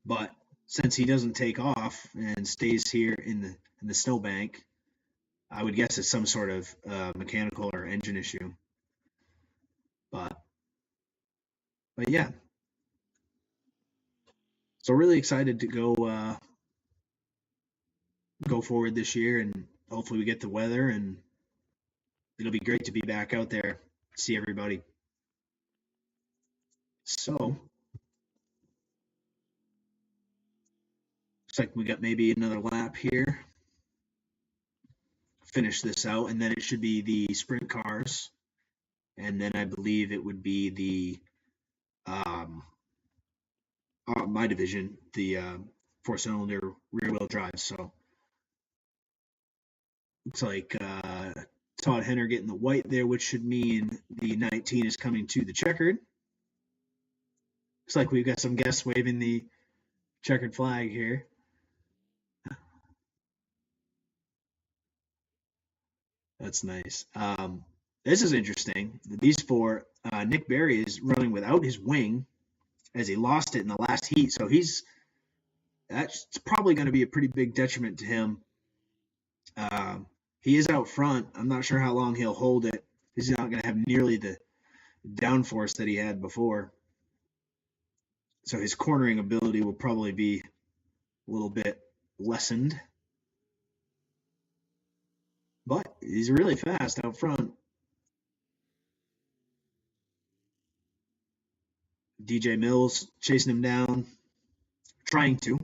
But since he doesn't take off and stays here in the snowbank, I would guess it's some sort of mechanical or engine issue. But yeah. So really excited to go forward this year, and hopefully we get the weather, and it'll be great to be back out there, see everybody. So looks like we got maybe another lap here. Finish this out, and then it should be the sprint cars, and then I believe it would be the my division, the four-cylinder rear-wheel drive. So looks like Todd Henner getting the white there, which should mean the 19 is coming to the checkered. Looks like we've got some guests waving the checkered flag here. That's nice. This is interesting. These four, Nick Berry is running without his wing, as he lost it in the last heat. So that's probably going to be a pretty big detriment to him. He is out front. I'm not sure how long he'll hold it. He's not going to have nearly the downforce that he had before. So his cornering ability will probably be a little bit lessened. But he's really fast out front. DJ Mills chasing him down, trying to.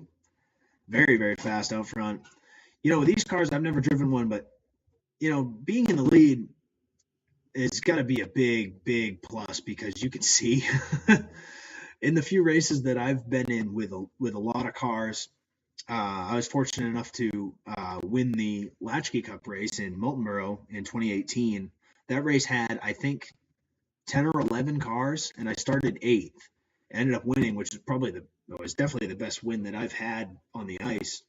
Very, very fast out front. With these cars, I've never driven one, but being in the lead, it's got to be a big, big plus because you can see in the few races that I've been in with a lot of cars. I was fortunate enough to win the Latchkey Cup race in Moultonborough in 2018. That race had, I think, 10 or 11 cars, and I started eighth. I ended up winning, which is was definitely the best win that I've had on the ice.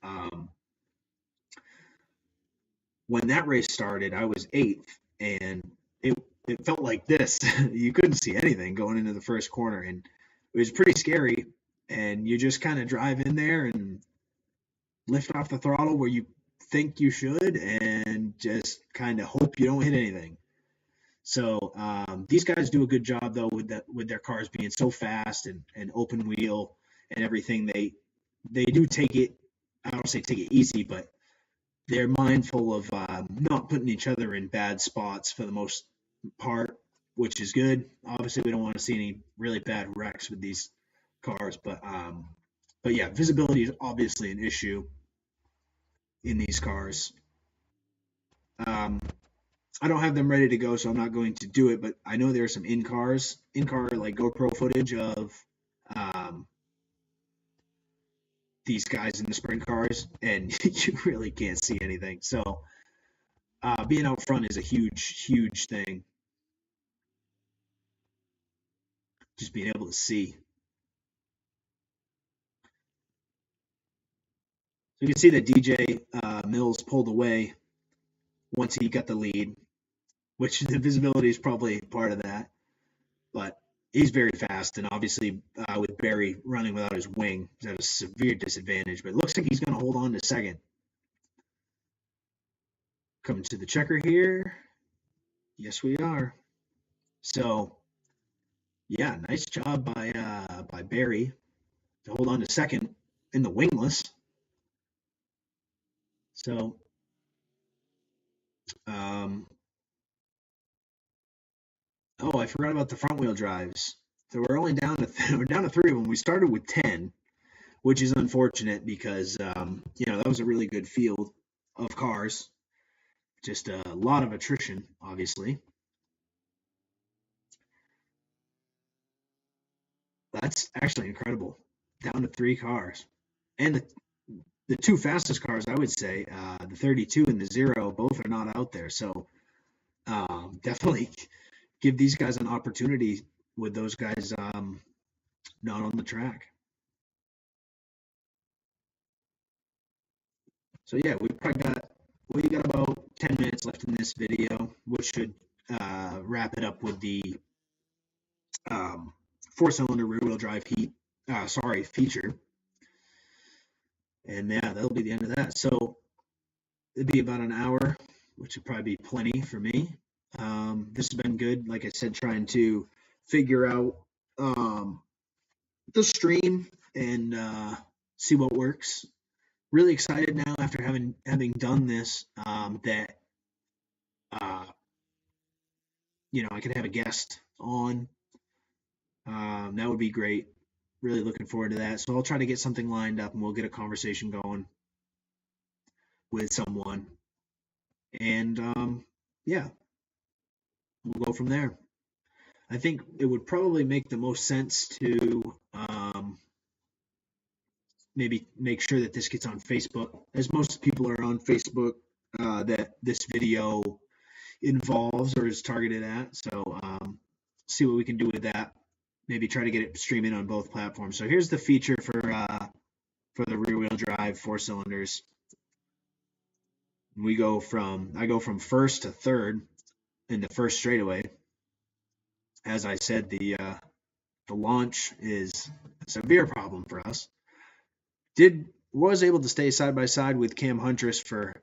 When that race started, I was eighth, and it felt like this. You couldn't see anything going into the first corner, and it was pretty scary. And you just kind of drive in there and lift off the throttle where you think you should, and just kind of hope you don't hit anything. So these guys do a good job though with their cars being so fast and open wheel and everything. They do take it. I don't say take it easy, but they're mindful of not putting each other in bad spots for the most part, which is good. Obviously, we don't want to see any really bad wrecks with these cars, but yeah, visibility is obviously an issue in these cars. Um, I don't have them ready to go, so I'm not going to do it. But I know there are some in-car like GoPro footage of um, these guys in the sprint cars, and you really can't see anything. So being out front is a huge, huge thing. Just being able to see. So you can see that DJ Mills pulled away once he got the lead, which the visibility is probably part of that. But he's very fast, and obviously with Barry running without his wing, he's at a severe disadvantage. But it looks like he's going to hold on to second. Coming to the checker here. Yes, we are. So, yeah, nice job by Barry to hold on to second in the wingless. So, I forgot about the front wheel drives. So we're only down to we're down to 3 of them. We started with 10, which is unfortunate because that was a really good field of cars. Just a lot of attrition, obviously. That's actually incredible. Down to 3 cars, and the 2 fastest cars, I would say, the 32 and the 0, both are not out there. So definitely give these guys an opportunity with those guys not on the track. So yeah, we got about 10 minutes left in this video, which should wrap it up with the 4-cylinder rear-wheel drive feature. And yeah, that'll be the end of that. So it'd be about an hour, which would probably be plenty for me. This has been good. Like I said, trying to figure out the stream and see what works. Really excited now after having done this that I could have a guest on. That would be great. Really looking forward to that. So I'll try to get something lined up and we'll get a conversation going with someone. And yeah, we'll go from there. I think it would probably make the most sense to maybe make sure that this gets on Facebook, as most people are on Facebook that this video involves or is targeted at. So see what we can do with that. Maybe try to get it streaming on both platforms. So here's the feature for the rear-wheel drive 4 cylinders. I go from first to third in the first straightaway. As I said, the launch is a severe problem for us. Was able to stay side by side with Cam Huntress for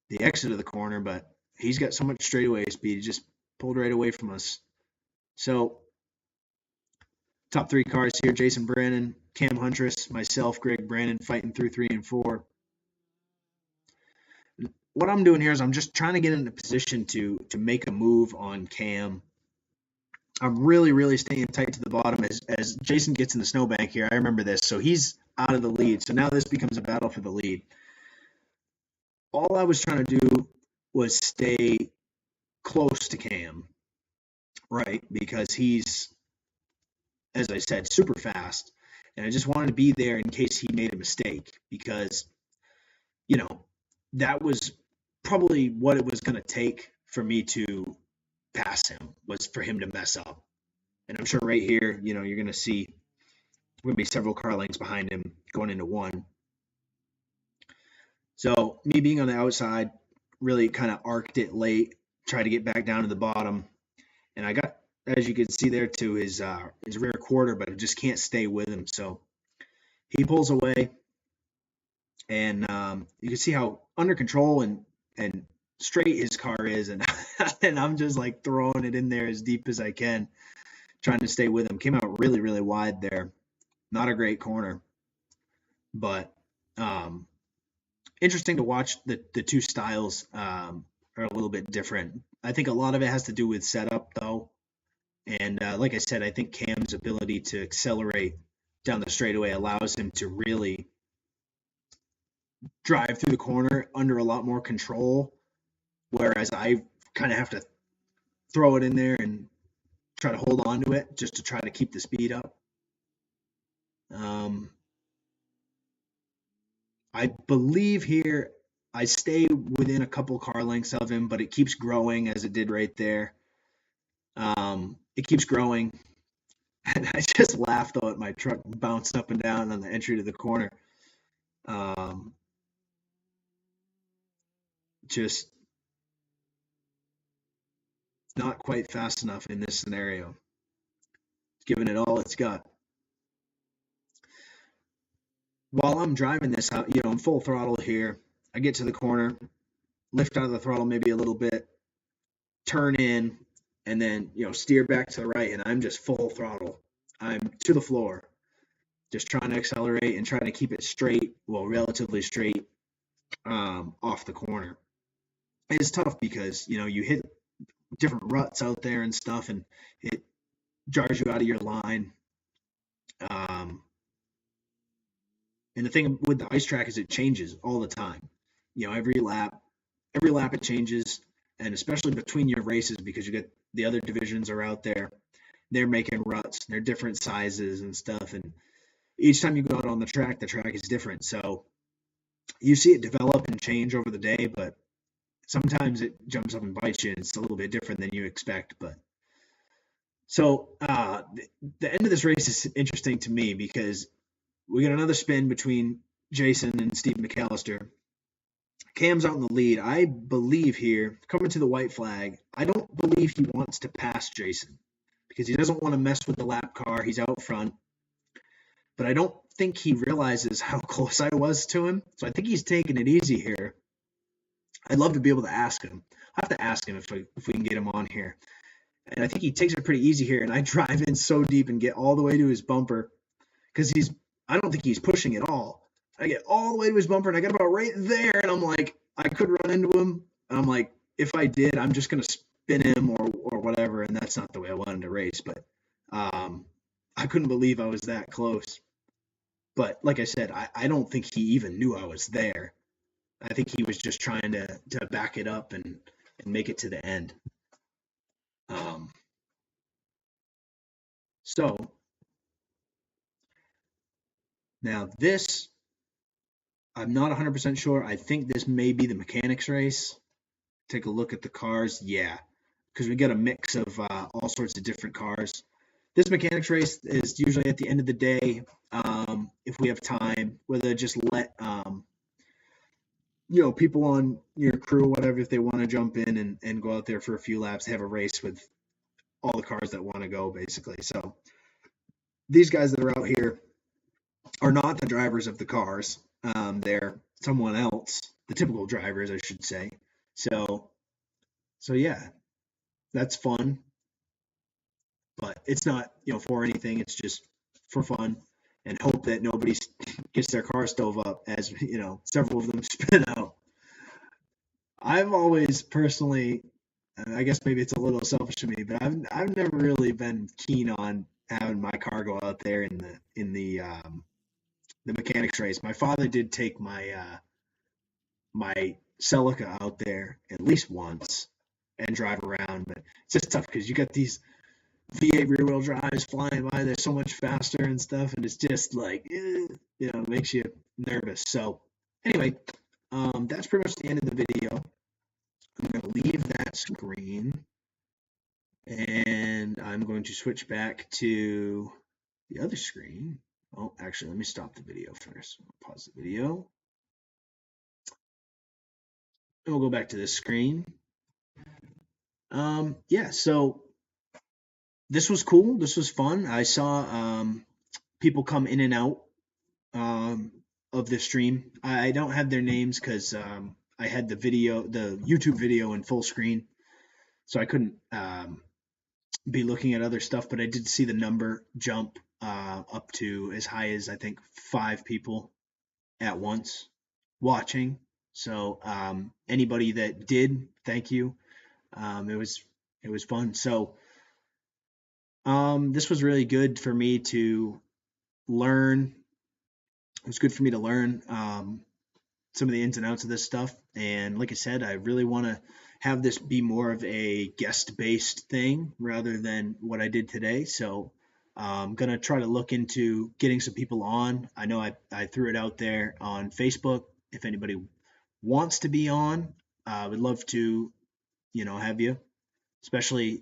the exit of the corner, but he's got so much straightaway speed, he just pulled right away from us. So top 3 cars here: Jason Brannan, Cam Huntress, myself, Greg Brannan, fighting through 3 and 4. What I'm doing here is I'm just trying to get in a position to make a move on Cam. I'm really, really staying tight to the bottom as Jason gets in the snowbank here. I remember this. So he's out of the lead. So now this becomes a battle for the lead. all I was trying to do was stay close to Cam, right? Because he's, as I said, super fast. And I just wanted to be there in case he made a mistake because, you know, that was probably what it was going to take for me to pass him, was for him to mess up. And I'm sure right here, you're going to see going to be several car lengths behind him going into one. So me being on the outside really kind of arced it late, tried to get back down to the bottom, and I got, as you can see there, to his rear quarter, but I just can't stay with him. So he pulls away, and you can see how under control and straight his car is, and and I'm just like throwing it in there as deep as I can, trying to stay with him. Came out really, really wide there. Not a great corner, but interesting to watch. The two styles are a little bit different. I think a lot of it has to do with setup, though. And like I said, I think Cam's ability to accelerate down the straightaway allows him to really drive through the corner under a lot more control, whereas I kind of have to throw it in there and try to hold on to it just to try to keep the speed up. I believe here I stay within a couple car lengths of him, but it keeps growing as it did right there. It keeps growing. And I just laughed though at my truck bouncing up and down on the entry to the corner. Just not quite fast enough in this scenario. It's giving it all it's got. While I'm driving this out, I'm full throttle here. I get to the corner, lift out of the throttle maybe a little bit, turn in, and then, steer back to the right, and I'm just full throttle. I'm to the floor, just trying to accelerate and trying to keep it straight, well, relatively straight, off the corner. It's tough because, you hit different ruts out there and stuff, and it jars you out of your line. And the thing with the ice track is it changes all the time. Every lap it changes, and especially between your races, because you get the other divisions are out there. They're making ruts. They're different sizes and stuff, and each time you go out on the track is different. So you see it develop and change over the day, but sometimes it jumps up and bites you, and it's a little bit different than you expect. But so the end of this race is interesting to me because we got another spin between Jason and Steve McAllister. Cam's out in the lead. I believe here, coming to the white flag, I don't believe he wants to pass Jason because he doesn't want to mess with the lap car. He's out front. But I don't think he realizes how close I was to him. So I think he's taking it easy here. I'd love to be able to ask him. I have to ask him if we can get him on here. And I think he takes it pretty easy here. And I drive in so deep and get all the way to his bumper because I don't think he's pushing at all. I get all the way to his bumper and I got about right there. And I'm like, I could run into him. And I'm like, if I did, I'm just going to spin him or whatever. And that's not the way I wanted to race. But I couldn't believe I was that close. But like I said, I don't think he even knew I was there. I think he was just trying to back it up and make it to the end. So now this, I'm not 100% sure. I think this may be the mechanics race. Take a look at the cars. Yeah, because we got a mix of all sorts of different cars. This mechanics race is usually at the end of the day, if we have time, whether just let people on your crew, whatever, if they want to jump in and go out there for a few laps, have a race with all the cars that want to go, basically. So these guys that are out here are not the drivers of the cars. They're someone else, the typical drivers, I should say. So yeah, that's fun. But it's not, for anything. It's just for fun and hope that nobody gets their car stove up as, several of them spin out. I've always personally, I guess maybe it's a little selfish of me, but I've never really been keen on having my car go out there in the mechanics race. My father did take my Celica out there at least once and drive around, but it's just tough because you got these V8 rear wheel drives flying by. They're so much faster and stuff, and it's just like, makes you nervous. So anyway, that's pretty much the end of the video. I'm going to leave that screen, and I'm going to switch back to the other screen. Oh, actually, let me stop the video first. I'll pause the video. And we'll go back to this screen. Yeah, so this was cool. This was fun. I saw people come in and out of the stream. I don't have their names because I had the YouTube video in full screen, so I couldn't be looking at other stuff. But I did see the number jump up to as high as I think 5 people at once watching. So anybody that did, thank you. It was fun. So this was really good for me to learn. It was good for me to learn some of the ins and outs of this stuff. And like I said, I really want to have this be more of a guest-based thing rather than what I did today. So I'm going to try to look into getting some people on. I know I threw it out there on Facebook. If anybody wants to be on, I would love to, have you. Especially,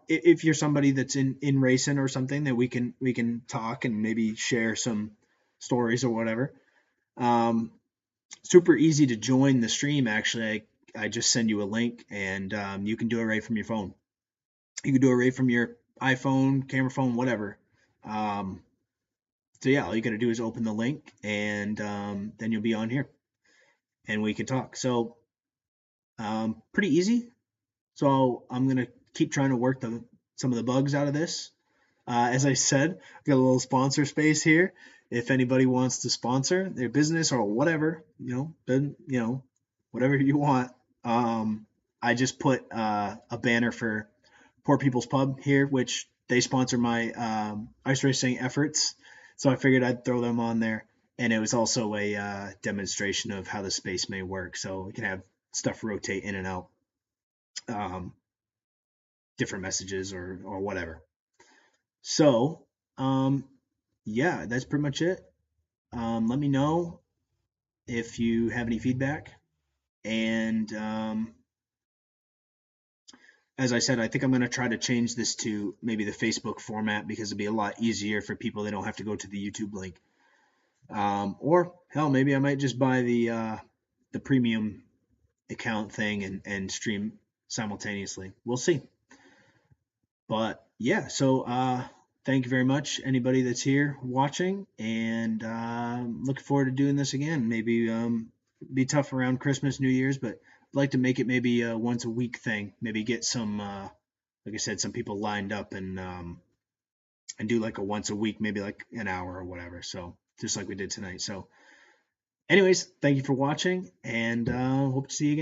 if you're somebody that's in racing or something, that we can talk and maybe share some stories or whatever. Super easy to join the stream. Actually, I just send you a link, and you can do it right from your phone. You can do it right from your iPhone, camera phone, whatever. So yeah, all you got to do is open the link, and then you'll be on here, and we can talk. So pretty easy. So I'm gonna keep trying to work some of the bugs out of this. As I said, I've got a little sponsor space here. If anybody wants to sponsor their business or whatever, whatever you want. I just put a banner for Poor People's Pub here, which they sponsor my ice racing efforts. So I figured I'd throw them on there. And it was also a demonstration of how the space may work. So we can have stuff rotate in and out. Different messages or whatever. So, yeah, that's pretty much it. Let me know if you have any feedback. And as I said, I think I'm going to try to change this to maybe the Facebook format because it'd be a lot easier for people. They don't have to go to the YouTube link. Or hell, maybe I might just buy the premium account thing and stream simultaneously. We'll see. But yeah, so thank you very much, anybody that's here watching, and looking forward to doing this again. Maybe be tough around Christmas, New Year's, but I'd like to make it maybe a once a week thing. Maybe get some, like I said, some people lined up and do like a once a week, maybe like an hour or whatever. So just like we did tonight. So anyways, thank you for watching, and hope to see you again.